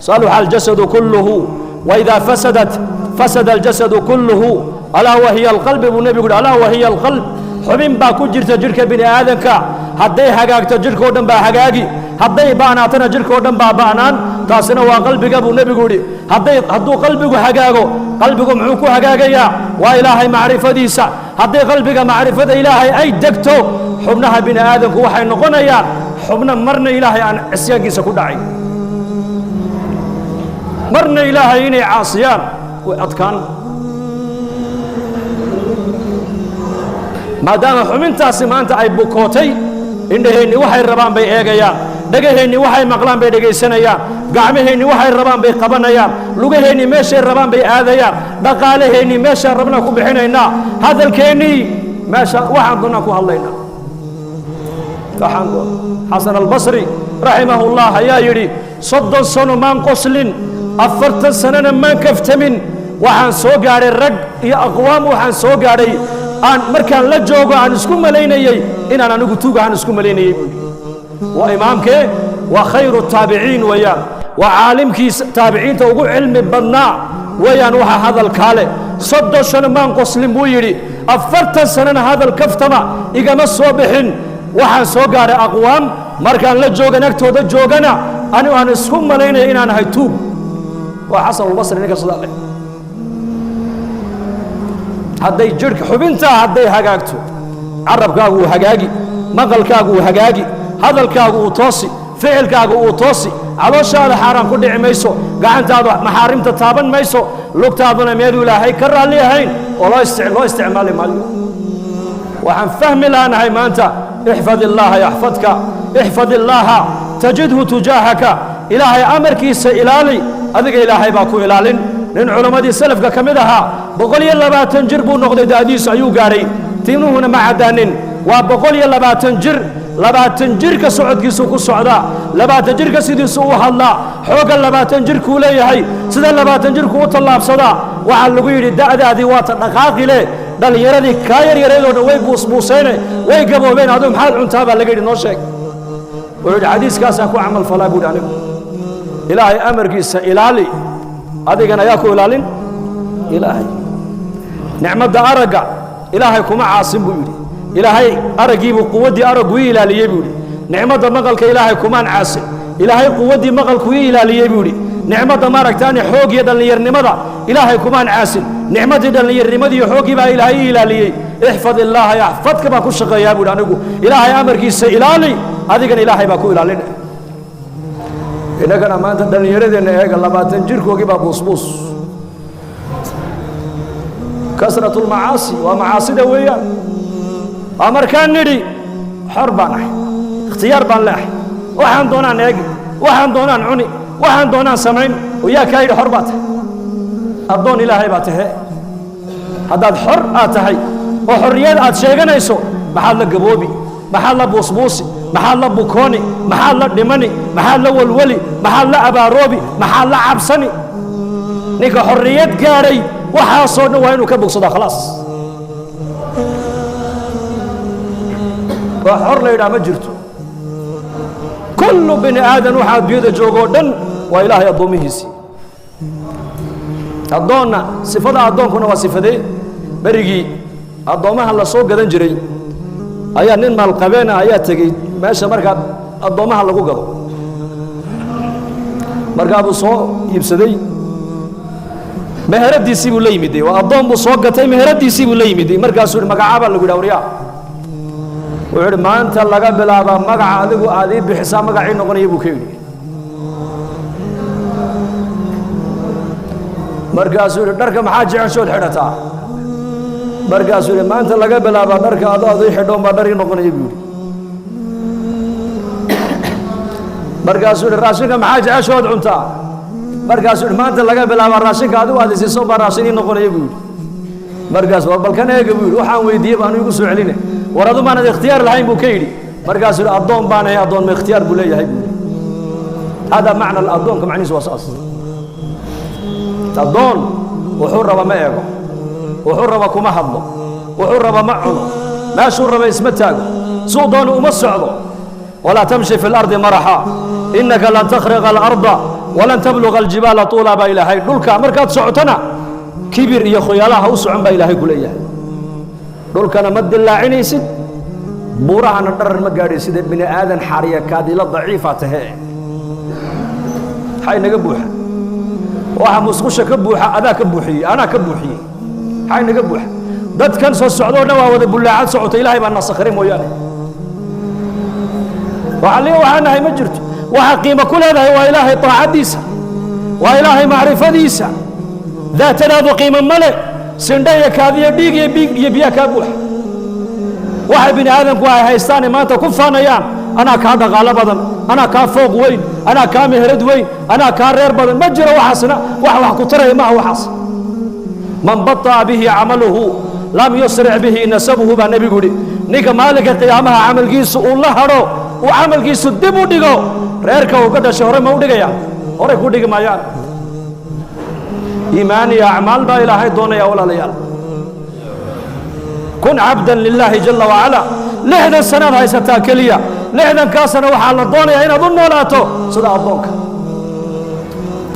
صلح الجسد كله وإذا فسد الجسد كله ألا وهي القلب. والنبي يقول ألا وهي القلب. حبين باكو جرت جرك بني آدمك هدي حقاك جرك ودن با حقاقي هدي باناتنا جرك ودن با بانان تاسنا وقلبك أبو النبي يقول هدو قلبك حقاقو قلبك معوكو حقاقيا وإلهي معرفة ديسا هدي قلبك معرفة إلهي أي دكتو حبناها بني آدمك وحي نقنيا حبنا مرنا إلهي عن عسياقي سكودعي مرنا إلهي إني عاصيان وأتكان ما دام حمنتاسي ما أنت أي بوكوتي إنهيني وحي الربان بي إيغيان dhagaheenni waxay maqlaan bay dhagaysanayaan gacmaheenni waxay rabaan bay qabanayaan lugaheenni meeshay rabaan bay aadayaan dhaqaalaheenni meeshaan rabna ku bixinaynaa hadalkeenni meesha waxaan doonaa ku hadlaynaa xasan albasri raximahullah ayaa yidhi 30 sano maan qoslin 40 sanana maan kaftamin waxaan soo gaadhay rag iyo aqwaam waxaan soo gaadhay aan markaan la joogo aan isku malaynayay inaan anigu tuuga aan isku malaynayay وإمامك وخير التابعين ويان وعالمك تابعين توقع علم بدنا ويان وحا هذا الكالي صد سنة ما نقص لمبويري أفرت سنة هذا الكفتما إيقام الصوبحين وحا سوقار أقوام مركان لجوغا نكتو دا جوغانا أنا اسهم لين إن أنا هيتوب وحسن البصري نكا صدق هدي جرك حبنتا هدي هقاقتو عرب كاقو هقاقي مقل كاقو هقاقي هذا الكاغو توصي فعل كاغو توصي علوشاada xaraan ku dhici mayso gacantaadu maxaarimta taaban mayso lugtaaduna meel ilaahay ka raali ahayn oo loo isticmaali maayo waxaan fahmi laanahay maanta ihfad illaha yahfadka ihfad illaha tajidhu tujahaka ilaahay amarkiisa ilaali adiga ilaahay baa ku ilaalin nin culimadii salafka kamid ahaa 120 jir buu noqday daadiis ayuu gaaray tiinuhuna ma cadaanin waa 120 jir 20 jirka socodkiisu ku socda 20 jirka sidiisu u hadla xooga 20 jirku leeyahay sida 20 jirku u talaabsada waxa lagu yiri da'daadii waa ta dhaqaaqi leh dhalinyaradii ka yaryaraydo way buusbuuseen way gaboobeen adoo maxaad cuntaa baa laga yiri noo sheeg wuxuu xadiiskaas ku amal falaa buu dhaanay ilaahay amarkiisa ilaali adigana yaa ku ilaalin ilaahay nicmada araga ilaahay kuma caasin buu yiri إلهي أرجيب قوتي أرجوي إلى ليبوري نعمة مقل كإلهي كمان عاصي إلهي قوتي مقل كوي إلى ليبوري نعمة مارك تاني حوج يد اللي يرنمدا إلهي كمان عاصي نعمة يد اللي يرنمدي حوج بقى إلهي إلى لي احفظ الله يحفظك باكو شقة يا بوري أنا أقول إلهي أمر كيس إلهي هذه كان إلهي باكو إلى لنا إذا كان ما أنت اللي يرد إن هيك الله بتنجر كوجي بابوس بوس كسرة المعاصي ومعاصي دوية أمر كان ندي حربنا اختيار بالله وحن دونا ناجي وحن دونا عني وحن دونا سمعين ويا كايد حربات الدون إلهي باته هذا الحر آتهي وحريات آتشيغنا يسوع محل جبوبي محل بوسبوسي محل بوكوني محل دمني محل والولي محل أباروبي محل عبسني نيك حريات جاري وحاصرنا وينو كبوك صدا خلاص وحر ليدا ما جرتو كل بني آدم وحاد بيده جوغو دن وإلهي أضوميهيسي أضونا صفة أضون كنا وصفة بريجي أضومها الله سوق قدن جري أيا نين مال قبينا أيا تجي ماشى مركب أضومها الله جوجو مركب سوق يبسدي مهرب دي سيبو لي مدي وأضوم بسوق قتي مهرب دي سيبو لي مدي مركب سوري مقعبا اللي قدوريا وعند ما أنت لقى بلابا مقع هذا وهذه بحساب مقعين نقني بوكيني مركزور درك محاجع شو الحرتها مركزور ما أنت لقى بلابا درك هذا حدوم بدري نقني بيوري مركزور راسك محاجع شو العنتا مركزور ما أنت لقى بلابا راسك هذا وهذه سيصوب راسني نقني بيوري مركزور بل كان يقول وحن ويديب أنو يقصوا علينا ورادو ما ندي اختيار الحين بوكيدي مركز الأضون بانا يا أضون من اختيار بوليه هاي هذا معنى الأضون كمعني وصاص الأضون وحر وما يقو وحر وكما حضو وحر وما عنو ما شر باسمتاقو سودون ومسعدو ولا تمشي في الأرض مرحا إنك لن تخرق الأرض walan tabluga aljibaala tuula baa ilaahay dhulka markaad socotona kibir iyo khoyaalaha u socon baa ilaahay ku leeyahay dhulkana ma dilaacinaysid buurahana dharar ma gaadhaysid bini aadan xariya kaadila daciifa tahee hay naga buuxa waxa musqusha ka buuxa adaa ka buuxiyey anaa ka buuxiyey hay naga buuxa dadkan soo socdo dhan waa wada bullaacad socota ilaahay baa nasakhiray mooyaane waxaanahay ma jirto waxa qiimo ku leedahay waa ilaahay taacadiisa waa ilaahay macrifadiisa daatadaadu qiimo male sindha iyo kaadiyo dhiig iyo biyo kaa buuxa waxay bini aadamku ay haystaane maanta ku faanayaan anaa kaa dhaqaalo badan anaa kaa fooq weyn anaa kaa meherad weyn anaa kaa reer badan ma jiro waxaasna wax ku taraya maaha waxaas man baطa'a bihi camaluhu lam yusric bihi nasabuhu baa nebigu yidhi ninka maalinka qiyaamaha camalkiisu uu la hadho uu camalkiisu dib u dhigo reerka uu ka dhashay hore ma u dhigaya horey ku dhigi maayaan iimaan iyo acmaal baa ilaahay doonaya walaalayaal kun cabdan lilaahi jala wacala 60 sanaad haysataa keliya 60kaa sano waxaa la doonayaa inaad u noolaato sida addoonka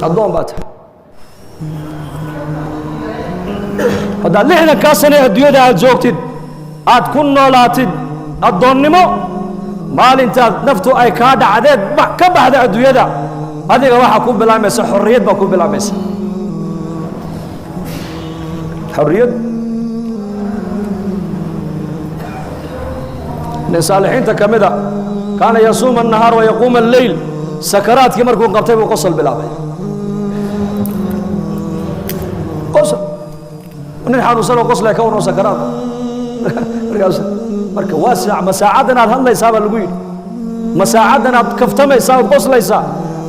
addoon baa tahay haddaad 60kaa sano adduunyada aad joogtid aad ku noolaatid addoonnimo maalintaad naftu ay kaa dhacdeed ka baxda adduunyada adiga waxaa ku bilaamaysa xorriyad baa ku bilaamaysa xorriyad nin saalixiinta ka mida kaana yasuuma الnahaar wayaquuma alleyl sakaraadkii markuu qabtay buu qosol bilaabay qosol nin xanuunsanoo qoslay ka warno sakaraad markaas marka waasic masaacadan aad hadlaysaa baa lagu yidhi masaacadan aad kaftamaysaa ood qoslaysaa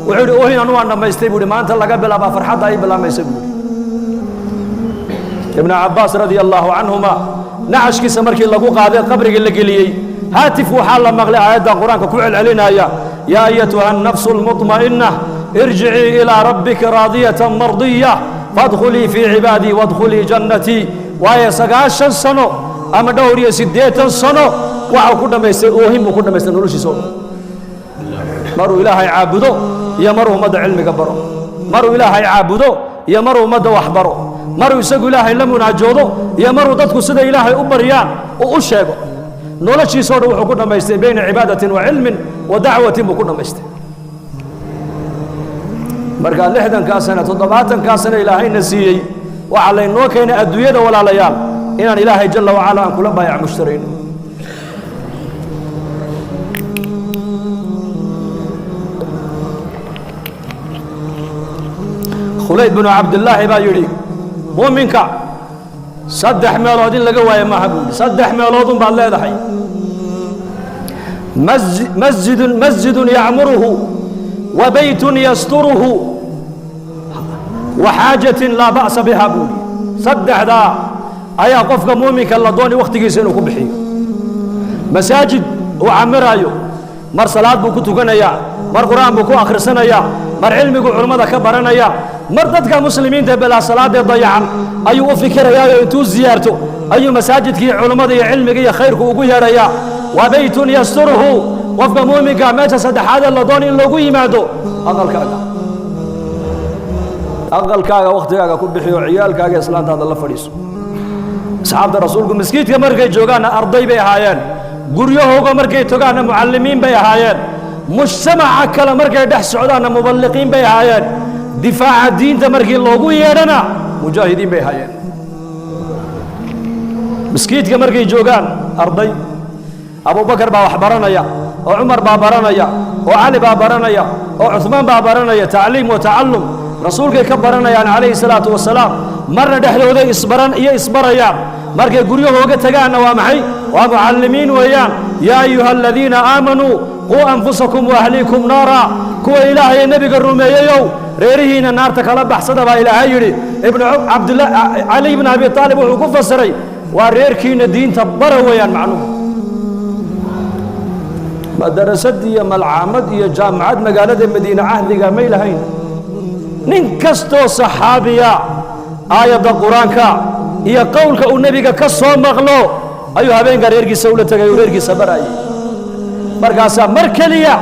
wuxuu yidhi ohin anu waan dhammaystay buu yidhi maanta laga bilaabaa farxadda ay bilaamaysa buu yidhi ibnu cabbaas radia allahu canhuma nacashkiisa markii lagu qaaday qabrigii la geliyey haatif waxaa la maqlay aayadda qur-aanka ku celcelinaya yaa ayatuha الnafsu اlmuطma'inة irjicii ilىa rabbika raadiyatan mardiya fadkhulii fii cibaadii wadkhulii jannatii waayo 9 sano ama dhowr iyo 80 sano waxau ku dhammaystay oohin buu ku dhammaystay noloshiisa o dhan maruu ilaahay caabudo iyo maruu ummadda cilmiga baro maruu ilaahay caabudo iyo maruu ummadda wax baro maruu isagu ilaahay la munaajoodo iyo maruu dadku sida ilaahay u baryaan oo u sheego noloshiisa o dhan wuxuu ku dhammaystay bayna cibaadatin wa cilmin wa dacwatin buu ku dhammaystay markaa 60kaa sano 70kaa sano ilaahayna siiyey waxaa laynoo keenay adduunyada walaalayaal inaan ilaahay jala wacala aan kula baayac mushtarayno khulayd binu cabdillaahi baa yidhi muuminka 3 meelood in laga waayo maaha buu yidhi 3 meeloodun baad leedahay masjidun yacmuruhu wa baytun yasturuhu wa xaajatin laa ba'sa biha buu yidhi 3daa ayaa qofka muuminka la dooni wakhtigiisa inuu ku bixiyo masaajid uu camiraayo mar salaad buu ku tukanayaa mar qur'aan buu ku akhrisanayaa mar cilmigu culummada ka baranaya mar dadka muslimiinta bilaa salaadee dayacan ayuu u fikirayaa intuu ziyaarto ayuu masaajidkii culummada iyo cilmiga iyo khayrku ugu yeedhayaa wa baytun yasturuhu qofka muuminka meesha saddexaadee la doon in loogu yimaado aqalkaaga wakhtigaaga ku bixiyo ciyaalkaaga islaantaada la fadhiiso asxaabta rasuulku masjidka markay joogaanna arday bay ahaayeen guryahooga markay togaanna mucallimiin bay ahaayeen mujtamaca kale markay dhex socdaanna muballiqiin bay ahaayeen difaaca diinta markii loogu yeedhana mujaahidiin bay ahaayeen masjidka markay joogaan arday abubakar baa wax baranaya oo cumar baa baranaya oo cali baa baranaya oo cuثmaan baa baranaya tacliim wa tacallum rasuulkay ka baranayaan calayhi salaatu wasalaam marna dhexdooday isbaran iyo isbarayaan markay guryahooga tagaanna waa maxay waa mucallimiin weeyaan yaa ayuha aladiina aamanuu quu anfusakum waahliikum naara kuwa ilaahay nebiga rumeeyeyow reerihiina naarta kala baxsada baa ilaahay yidhi cali ibn abi aalib wuxuu ku fasiray waa reerkiina diinta bara weeyaan macnuhu madarasad iyo malcaamad iyo jaamacad magaalada madiine cahdiga may lahayn nin kastoo saxaabiya aayadda qur-aanka iyo qowlka uu nebiga ka soo maqlo ayuu habeenka reerkiisa ula tegay uu reerkiisa barayay markaasaa mar keliya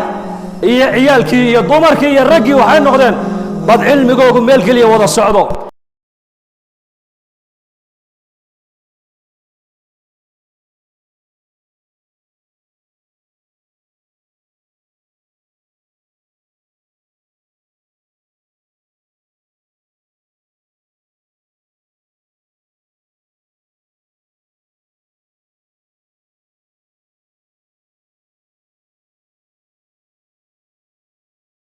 iyo ciyaalkii iyo dumarkii iyo raggii waxay noqdeen bad cilmigoogu meel keliya wada socdo